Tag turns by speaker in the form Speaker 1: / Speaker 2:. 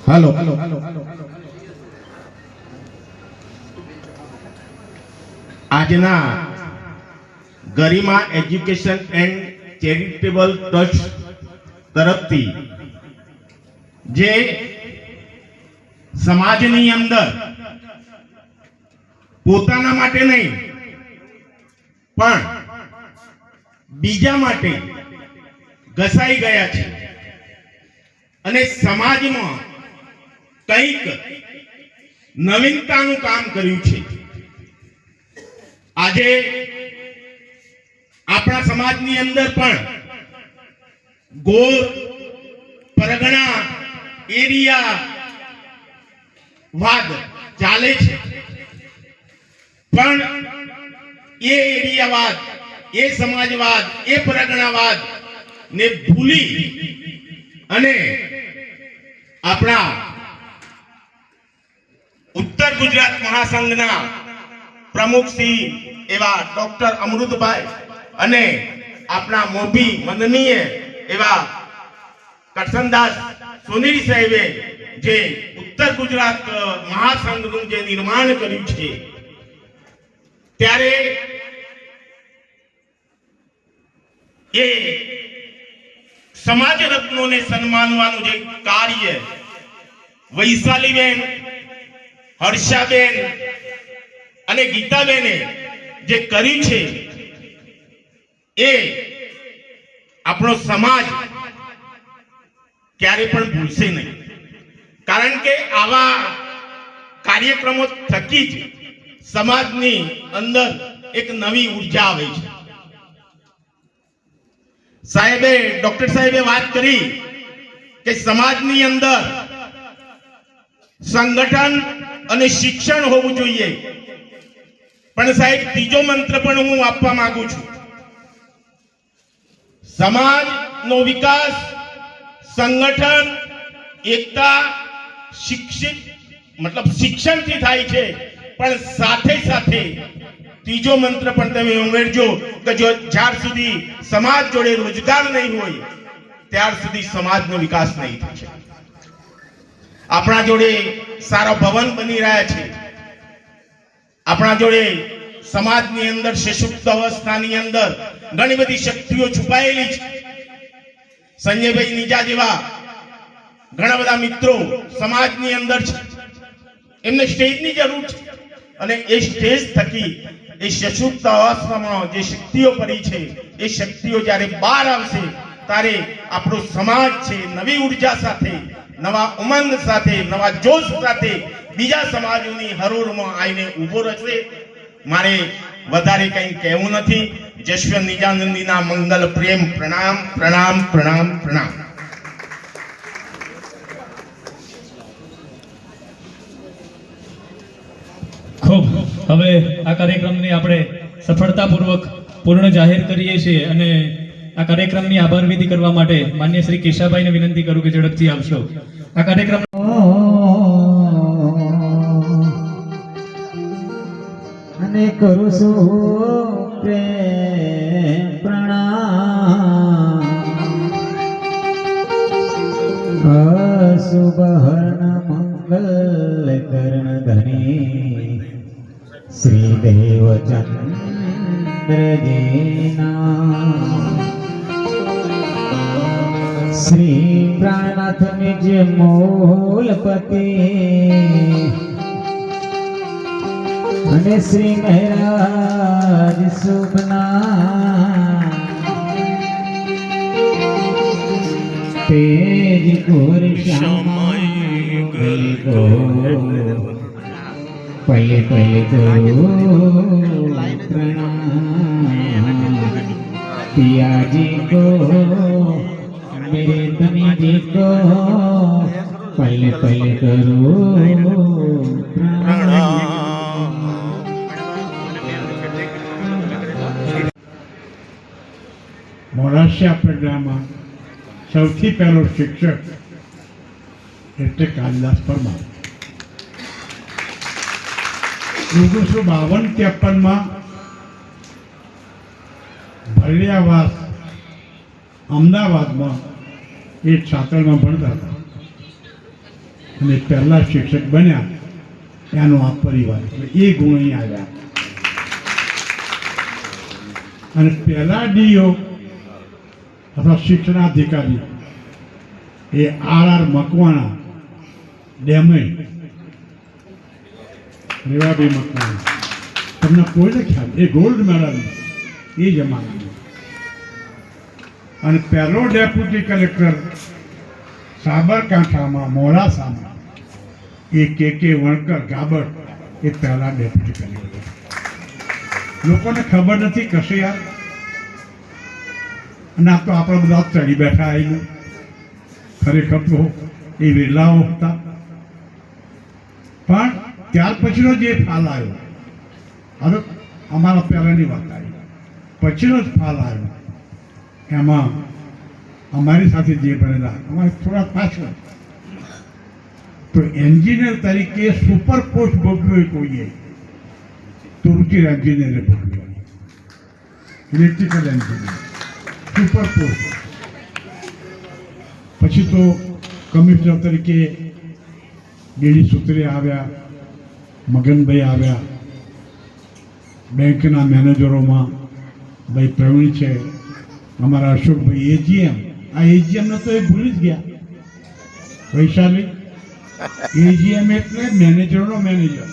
Speaker 1: હાલો આજના ગરિમા education and charitable trust તરફથી જે સમાજની અંદર પોતાના માટે નહીં પણ બીજા માટે ઘસાઈ ગયા છે અને સમાજમાં કંઈક નવીનતાનું કામ કર્યું છે. આજે આપણા સમાજની અંદર પણ ગોર પરગણા એરિયા વાદ ચાલે છે, પણ એ એરિયાવાદ, એ સમાજવાદ, એ પરગણાવાદ ને ભૂલી અને આપણા ઉત્તર ગુજરાત મહાસંઘના પ્રમુખ શ્રી એવા ડોક્ટર અમૃતભાઈ અને આપણા મોભી મંદનીય એવા કરશનદાસ સોનેરી સાહેબે જે ઉત્તર ગુજરાત મહાસંઘનું જે નિર્માણ કર્યું છે, ત્યારે એ સમાજ રત્નોને સન્માનવાનું જે કાર્ય વૈશાલીબેન, હર્ષાબેન અને ગીતાબેને જે કર્યું છે, એ આપણો સમાજ ક્યારે પણ ભૂલશે નહીં. કારણ કે આવા કાર્યક્રમો થકી જ સમાજની અંદર એક નવી ઉર્જા આવે છે. ડોક્ટર સાહેબે વાત કરી કે સમાજની અંદર સંગઠન અને શિક્ષણ હોવું જોઈએ, પણ સાહેબ ત્રીજો મંત્ર પણ હું આપવા માંગુ છું. સમાજનો વિકાસ સંગઠન, એકતા, શિક્ષણથી થાય છે, પણ સાથે સાથે ત્રીજો મંત્ર પણ તમે ઉમેરજો કે જો જ્યાર સુધી સમાજ જોડે રોજગાર નહીં હોય ત્યાર સુધી સમાજનો વિકાસ નહીં થશે. આપણા જોડે સારા ભવન બની રહ્યા છે, આપણા જોડે સમાજની અંદર સશુપ્ત અવસ્થાની અંદર ઘણી બધી શક્તિઓ છુપાયેલી છે. સંજયભાઈ નીજા જેવા ઘણા બધા મિત્રો સમાજની અંદર છે, એમને સ્ટેજની જરૂર છે અને એ સ્ટેજ થકી એ સશુપ્ત અવસ્થામાં જે શક્તિઓ પડી છે, એ શક્તિઓ જ્યારે બહાર આવશે ત્યારે આપણો સમાજ છે નવી ઉર્જા સાથે, નવા ઉમંગ સાથે, નવા જોશ સાથે બીજા સમાજોની હરોળમાં આવીને ઊભો રહેશે. મારે વધારે કંઈ કહેવું નથી. જશવંત નિજાનંદીના મંગલ પ્રેમ પ્રણામ પ્રણામ પ્રણામ પ્રણામ.
Speaker 2: ખૂબ હવે આ કાર્યક્રમને આપણે સફળતાપૂર્વક પૂર્ણ જાહેર કરીએ છીએ અને આ કાર્યક્રમની આભાર વિધિ કરવા માટે માન્ય શ્રી કેશાભાઈને વિનંતી કરું કે ઝડપથી આવશો. આ કાર્યક્રમ
Speaker 3: અને કરું છું પ્રેમ પ્રણામ અશુભહર્ણ મંગલ કર્ણ ધની શ્રી દેવચંદ્રજીના શ્રી પ્રાણનાથ નિજ મૂલપતિ અને શ્રી મહારાજ શુભના તેજ ઘોર શ્યામાય ગો પલે પલે દો પ્રણામ પિયાજી को मेरे तनी जी को पले पले करो प्रणाम.
Speaker 4: મોરાશિયા પ્રજ્ઞામાં સૌથી પહેલો શિક્ષક એટલે કાલિદાસ પરમાર. 1952-53 ભરડિયાવાસ અમદાવાદમાં એક છાત્રમાં ભણતા હતા. અને પહેલા શિક્ષક બન્યા એનો આ પરિવાર એટલે એ ગુણ અહીં આવ્યા. અને પહેલા ડીઓ અથવા શિક્ષણાધિકારી એ આર મકવાણા ડેમય રેવાભાઈ મકવાણા. તમને કોઈને ખ્યાલ એ ગોલ્ડ મેડલ એ જમાનામાં. અને પહેલો ડેપ્યુટી કલેક્ટર સાબરકાંઠામાં મોડાસામાં એ કે વણકર ગાબડ એ પહેલા ડેપ્યુટી કલેક્ટર. લોકોને ખબર નથી કશે યાર. અને આ તો આપણે બધા ચડી બેઠા આવીને ખરેખર તો એ વિરલાઓ હતા. પણ ત્યાર પછીનો જે ફાલ આવ્યો, હવે અમારા પહેલાંની વાત આવી, પછીનો જ ફાલ આવ્યો એમાં અમારી સાથે જે ભણેલા અમારે થોડા પાછળ તો એન્જિનિયર તરીકે સુપર પોસ્ટ ભોગવ્યો કોઈએ તો રુચિર એન્જિનિયરે ભોગવ્યો. Electrical engineer super post. પછી તો કમિશનર તરીકે ડીડી સૂત્રે આવ્યા, મગનભાઈ આવ્યા. બેંકના મેનેજરોમાં ભાઈ પ્રવીણ છે, અમારા અશોકભાઈ એજીએમ. આ એજીએમને તો એ ભૂલી જ ગયા. વૈશાલી એજીએમ એટલે મેનેજરનો મેનેજર.